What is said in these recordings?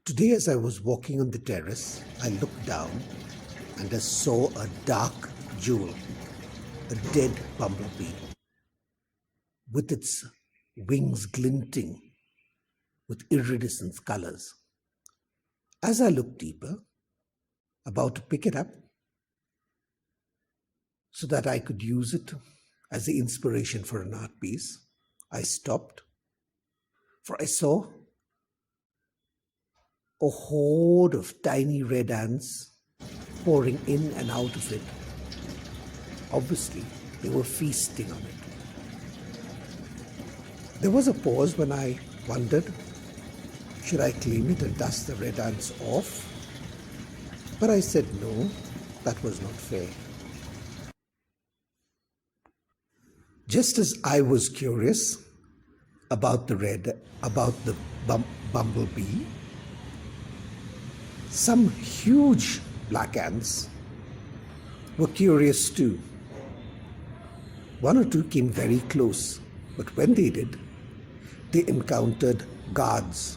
Today, as I was walking on the terrace, I looked down and I saw a dark jewel, a dead bumblebee, with its wings glinting with iridescent colors. As I looked deeper, about to pick it up so that I could use it as the inspiration for an art piece, I stopped, for I saw a horde of tiny red ants pouring in and out of it. Obviously, they were feasting on it. There was a pause when I wondered, should I claim it and dust the red ants off? But I said no, that was not fair. Just as I was curious about the bumblebee, some huge black ants were curious too. One or two came very close, but when they did, they encountered guards.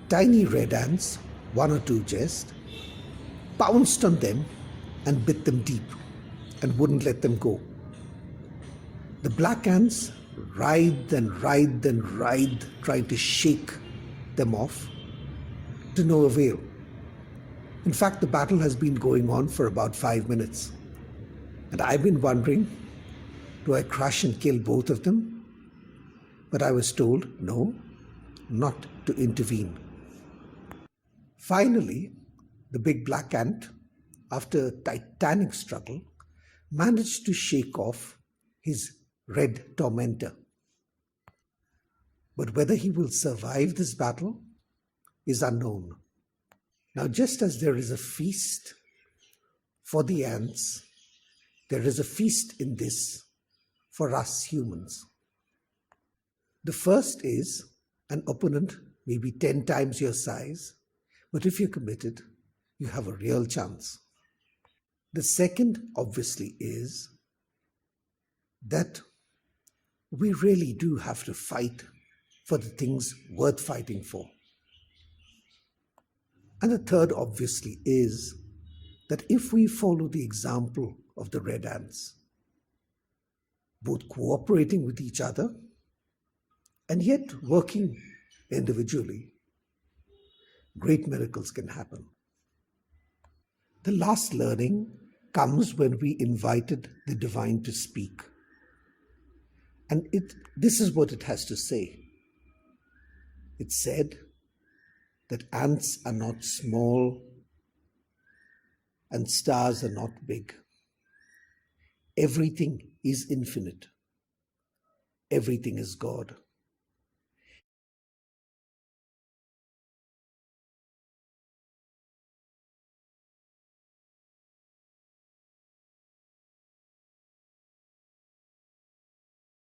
Tiny red ants, one or two just, pounced on them and bit them deep and wouldn't let them go. The black ants writhed and writhed and writhed, trying to shake them off, to no avail. In fact, the battle has been going on for about 5 minutes. And I've been wondering, do I crush and kill both of them? But I was told, no, not to intervene. Finally, the big black ant, after a titanic struggle, managed to shake off his red tormentor. But whether he will survive this battle is unknown. Now, just as there is a feast for the ants, there is a feast in this for us humans. The first is an opponent maybe 10 times your size, but if you're committed, you have a real chance. The second, obviously, is that we really do have to fight for the things worth fighting for. And the third, obviously, is that if we follow the example of the red ants, both cooperating with each other and yet working individually, great miracles can happen. The last learning comes when we invited the divine to speak. And this is what it has to say. It said that ants are not small and stars are not big. Everything is infinite. Everything is God.